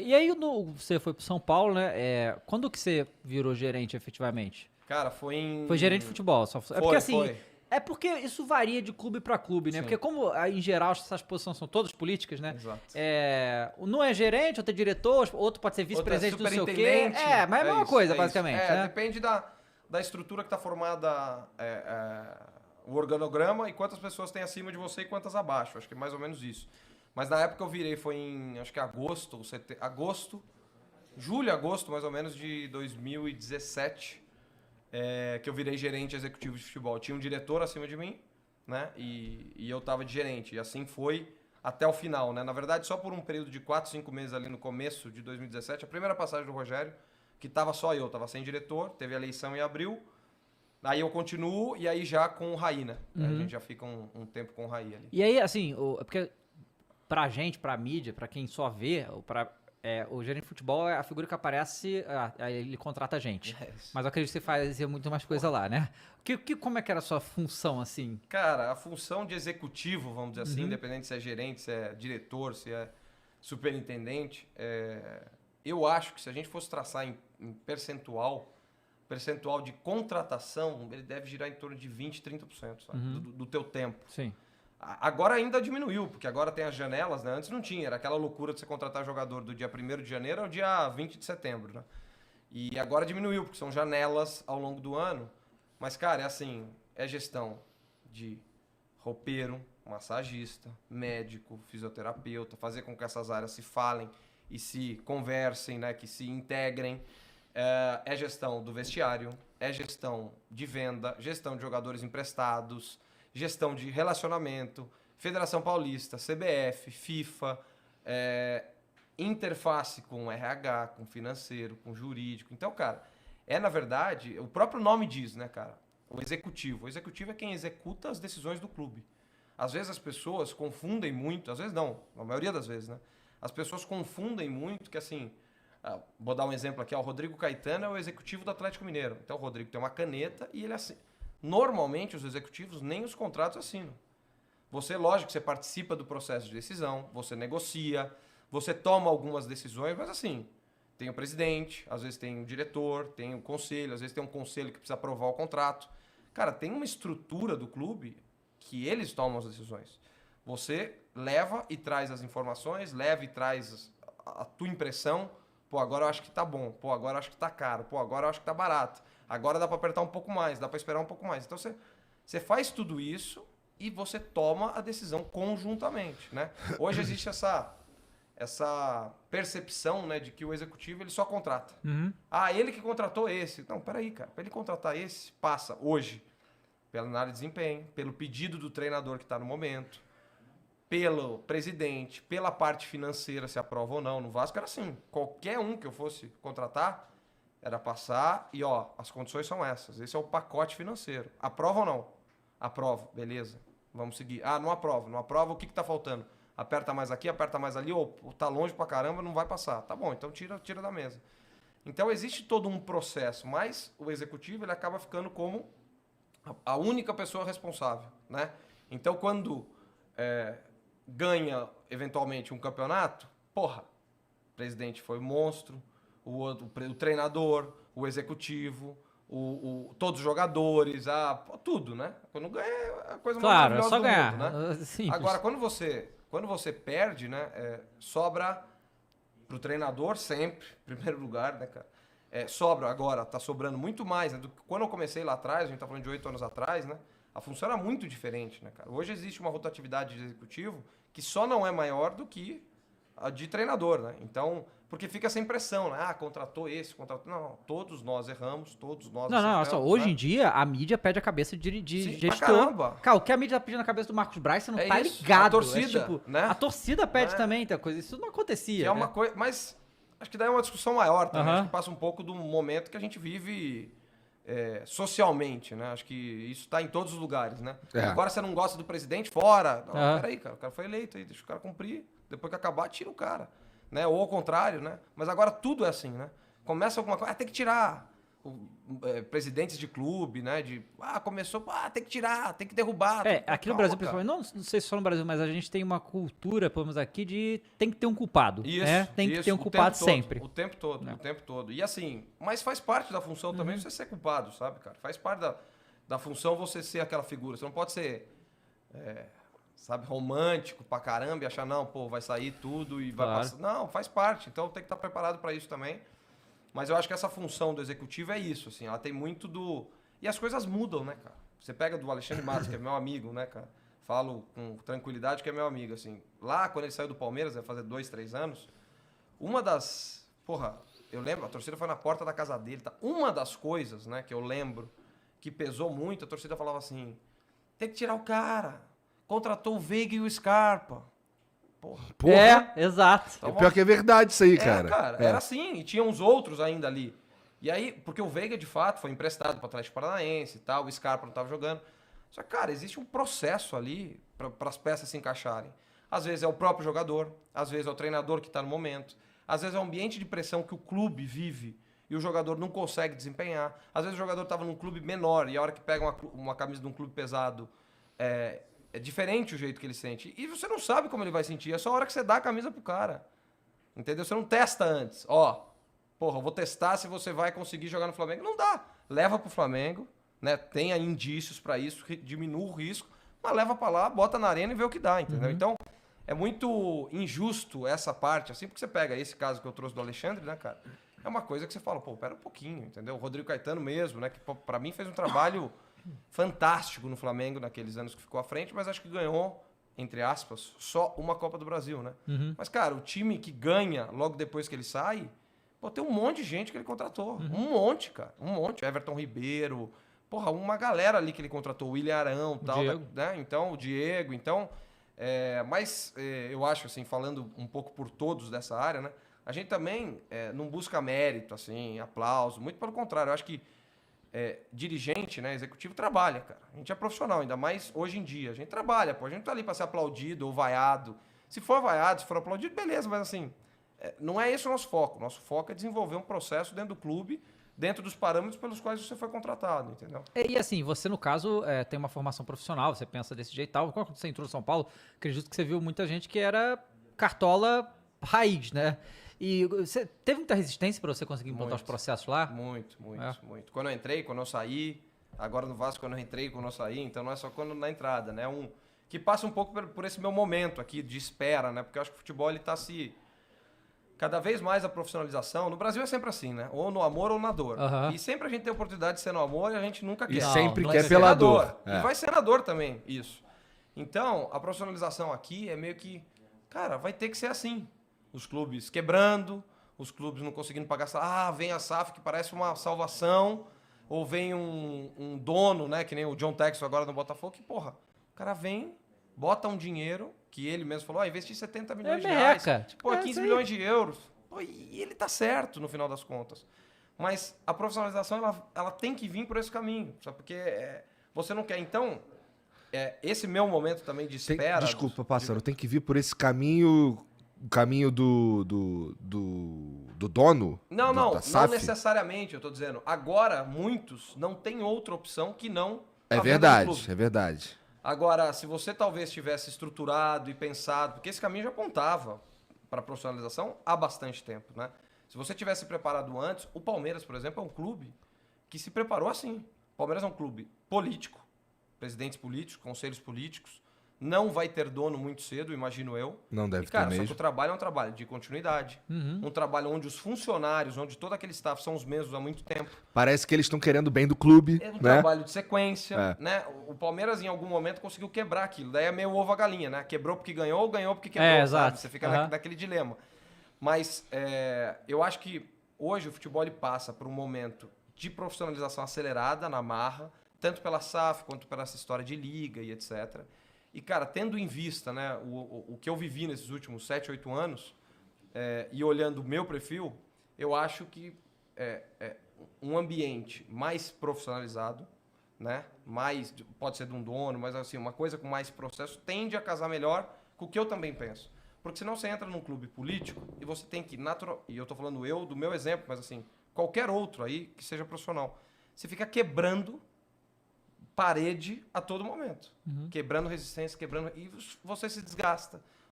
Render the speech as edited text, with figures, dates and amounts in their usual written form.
E aí você foi pro São Paulo, né? Quando que você virou gerente efetivamente? Cara, foi em... Foi gerente de futebol. É porque assim, Foi. é porque isso varia de clube pra clube, né? Sim. Porque como em geral essas posições são todas políticas, né? Exato. Um é gerente, outro é diretor, outro pode ser vice-presidente, não sei o quê. Mas é a mesma coisa, basicamente. Né? Depende da estrutura que tá formada o organograma e quantas pessoas tem acima de você e quantas abaixo. Acho que é mais ou menos isso. Mas na época eu virei, foi em, acho que julho, agosto, mais ou menos, de 2017, que eu virei gerente executivo de futebol. Tinha um diretor acima de mim, né? E eu tava de gerente. E assim foi até o final, né? Na verdade, só por um período de 4, 5 meses ali no começo de 2017, a primeira passagem do Rogério, que tava só eu, tava sem diretor, teve a eleição em abril. Aí eu continuo e aí já com o Raí, né? A gente já fica um tempo com o Raí ali. E aí, assim, porque pra gente, pra mídia, pra quem só vê, o gerente de futebol é a figura que aparece, aí ele contrata a gente. Mas eu acredito que você fazia muito mais coisa lá, né? Como é que era a sua função, assim? Cara, a função de executivo, vamos dizer assim, independente se é gerente, se é diretor, se é superintendente, eu acho que se a gente fosse traçar em percentual de contratação, ele deve girar em torno de 20%, 30%, sabe? Do teu tempo. Sim. Agora ainda diminuiu, porque agora tem as janelas, né? Antes não tinha, era aquela loucura de você contratar jogador do dia 1º de janeiro ao dia 20 de setembro, né? E agora diminuiu, porque são janelas ao longo do ano. Mas, cara, é assim, é gestão de roupeiro, massagista, médico, fisioterapeuta, fazer com que essas áreas se falem e se conversem, né? Que se integrem. É gestão do vestiário, é gestão de venda, gestão de jogadores emprestados, gestão de relacionamento, Federação Paulista, CBF, FIFA, interface com RH, com financeiro, com jurídico. Então, cara, na verdade, o próprio nome diz, né, cara? O executivo. O executivo é quem executa as decisões do clube. Às vezes as pessoas confundem muito, às vezes não, na maioria das vezes, né? As pessoas confundem muito que, assim, vou dar um exemplo aqui, o Rodrigo Caetano é o executivo do Atlético Mineiro. Então o Rodrigo tem uma caneta e ele assina. Normalmente os executivos nem os contratos assinam. Você, lógico, você participa do processo de decisão, você negocia, você toma algumas decisões, mas assim, tem o presidente, às vezes tem o diretor, tem o conselho, às vezes tem um conselho que precisa aprovar o contrato. Cara, tem uma estrutura do clube que eles tomam as decisões. Você leva e traz as informações, leva e traz a tua impressão. Pô, agora eu acho que tá bom. Pô, agora eu acho que tá caro. Pô, agora eu acho que tá barato. Agora dá para apertar um pouco mais, dá para esperar um pouco mais. Então você faz tudo isso e você toma a decisão conjuntamente, né? Hoje existe essa percepção, né, de que o executivo ele só contrata. Ele que contratou esse. Não, peraí, cara. Para ele contratar esse, passa hoje pela análise de desempenho, pelo pedido do treinador que está no momento, pelo presidente, pela parte financeira, se aprova ou não. No Vasco era assim. Qualquer um que eu fosse contratar, era passar e, as condições são essas. Esse é o pacote financeiro. Aprova ou não? Aprova. Beleza. Vamos seguir. Não aprova. Não aprova, o que tá faltando? Aperta mais aqui, aperta mais ali, ou tá longe pra caramba, não vai passar. Tá bom, então tira da mesa. Então existe todo um processo, mas o executivo ele acaba ficando como a única pessoa responsável, né? Então quando ganha eventualmente um campeonato, o presidente foi monstro, o treinador, o executivo, todos os jogadores, tudo, né? Quando ganha é a coisa mais maravilhosa só do ganhar. mundo, né? Simples. Agora, quando você perde, né? Sobra pro treinador sempre, em primeiro lugar, né, cara? Sobra agora, tá sobrando muito mais, né? Do que quando eu comecei lá atrás, a gente tá falando de 8 anos atrás, né? A função era muito diferente, né, cara? Hoje existe uma rotatividade de executivo que só não é maior do que a de treinador, né? Então, porque fica essa impressão, né? Contratou esse, contratou... Não, todos nós erramos, todos nós acertamos. Não, hoje né? em dia a mídia pede a cabeça de Sim, gestor. Caramba. Cara, o que a mídia tá pedindo na cabeça do Marcos Braz, você não tá isso. ligado. A torcida, né? A torcida pede também, então, coisa. Isso não acontecia. Que é uma coisa... Mas acho que daí é uma discussão maior também. Acho que passa um pouco do momento que a gente vive socialmente, né? Acho que isso tá em todos os lugares, né? Agora você não gosta do presidente, fora. Não, peraí, cara. O cara foi eleito aí, deixa o cara cumprir. Depois que acabar, tira o cara. Né? Ou ao contrário, né? Mas agora tudo é assim, né? Começa alguma coisa, tem que tirar. presidentes de clube, né? Começou, tem que tirar, tem que derrubar. Aqui no Brasil, principalmente, não sei se só no Brasil, mas a gente tem uma cultura, pelo menos aqui, de tem que ter um culpado. Isso, tem que ter um culpado sempre. O tempo todo. E assim, mas faz parte da função também você ser culpado, sabe, cara? Faz parte da função você ser aquela figura. Você não pode ser, sabe, romântico pra caramba e achar, não, pô, vai sair tudo e vai passar. Não, faz parte. Então tem que estar preparado pra isso também. Mas eu acho que essa função do executivo é isso, assim, ela tem muito do... E as coisas mudam, né, cara? Você pega do Alexandre Matos, que é meu amigo, né, cara? Falo com tranquilidade que é meu amigo, assim. Lá, quando ele saiu do Palmeiras, vai fazer 2, 3 anos, uma das... Porra, eu lembro, a torcida foi na porta da casa dele, tá? Uma das coisas, né, que eu lembro, que pesou muito, a torcida falava assim, tem que tirar o cara, contratou o Veiga e o Scarpa. Porra. Exato. Então, pior que é verdade isso aí, cara. Era assim, e tinha uns outros ainda ali. E aí, porque o Veiga, de fato, foi emprestado para o Atlético Paranaense e tal, o Scarpa não estava jogando. Só que, cara, existe um processo ali para as peças se encaixarem. Às vezes é o próprio jogador, às vezes é o treinador que está no momento, às vezes é o ambiente de pressão que o clube vive e o jogador não consegue desempenhar. Às vezes o jogador estava num clube menor e a hora que pega uma camisa de um clube pesado... É diferente o jeito que ele sente. E você não sabe como ele vai sentir. É só a hora que você dá a camisa pro cara. Entendeu? Você não testa antes. Eu vou testar se você vai conseguir jogar no Flamengo. Não dá. Leva pro Flamengo, né? Tenha indícios para isso, diminua o risco, mas leva para lá, bota na arena e vê o que dá, entendeu? Então, é muito injusto essa parte, assim, porque você pega esse caso que eu trouxe do Alexandre, né, cara? É uma coisa que você fala, pera um pouquinho, entendeu? O Rodrigo Caetano mesmo, né? Que para mim fez um trabalho fantástico no Flamengo naqueles anos que ficou à frente, mas acho que ganhou, entre aspas, só uma Copa do Brasil, né? Mas, cara, o time que ganha logo depois que ele sai, tem um monte de gente que ele contratou. Um monte, cara. Um monte. Everton Ribeiro, uma galera ali que ele contratou, o William Arão, tal, né? Então, o Diego. Então, eu acho, assim, falando um pouco por todos dessa área, né? A gente também não busca mérito, assim, aplauso. Muito pelo contrário, eu acho que dirigente, né, executivo, trabalha, cara. A gente é profissional, ainda mais hoje em dia. A gente trabalha, a gente não tá ali para ser aplaudido ou vaiado. Se for vaiado, se for aplaudido, beleza, mas assim, não é esse o nosso foco. Nosso foco é desenvolver um processo dentro do clube, dentro dos parâmetros pelos quais você foi contratado, entendeu? E assim, você no caso tem uma formação profissional, você pensa desse jeito e tal. Quando você entrou no São Paulo, acredito que você viu muita gente que era cartola raiz, né? E você teve muita resistência para você conseguir montar os processos lá? Muito. Quando eu entrei, quando eu saí, agora no Vasco, quando eu entrei, quando eu saí, então não é só quando na entrada, né? Que passa um pouco por esse meu momento aqui de espera, né? Porque eu acho que o futebol ele tá cada vez mais a profissionalização. No Brasil é sempre assim, né? Ou no amor ou na dor. E sempre a gente tem a oportunidade de ser no amor e a gente nunca quer. E sempre quer pela dor. E vai ser na dor também, isso. Então, a profissionalização aqui é meio que, cara, vai ter que ser assim. Os clubes quebrando, os clubes não conseguindo pagar salário. Vem a SAF que parece uma salvação, ou vem um dono, né, que nem o John Textor agora no Botafogo, que, o cara vem, bota um dinheiro, que ele mesmo falou, investi 70 milhões de reais, 15 milhões de euros. E ele tá certo no final das contas. Mas a profissionalização, ela tem que vir por esse caminho, sabe? Porque você não quer, então... esse meu momento também de espera... Desculpa, Pássaro, tem que vir por esse caminho... O caminho do dono? Não necessariamente, eu tô dizendo. Agora, muitos não têm outra opção que não... É verdade. Agora, se você talvez tivesse estruturado e pensado, porque esse caminho já apontava para a profissionalização há bastante tempo, né? Se você tivesse preparado antes, o Palmeiras, por exemplo, é um clube que se preparou assim. O Palmeiras é um clube político, presidentes políticos, conselhos políticos, não vai ter dono muito cedo, imagino eu. Não deve ter mesmo. Só que o trabalho é um trabalho de continuidade. Um trabalho onde os funcionários, onde todo aquele staff são os mesmos há muito tempo. Parece que eles estão querendo bem do clube. É um trabalho de sequência, né? O Palmeiras, em algum momento, conseguiu quebrar aquilo. Daí é meio ovo a galinha, né? Quebrou porque ganhou ou ganhou porque quebrou, exato. Você fica naquele dilema. Mas eu acho que hoje o futebol ele passa por um momento de profissionalização acelerada na marra, tanto pela SAF quanto pela essa história de liga e etc. E, cara, tendo em vista, né, o que eu vivi nesses últimos 7, 8 anos, e olhando o meu perfil, eu acho que um ambiente mais profissionalizado, né, pode ser de um dono, mas assim, uma coisa com mais processo, tende a casar melhor com o que eu também penso. Porque senão você entra num clube político e você tem que, e eu tô falando do meu exemplo, mas assim, qualquer outro aí que seja profissional. Você fica quebrando parede a todo momento. Quebrando resistência, e você se desgasta.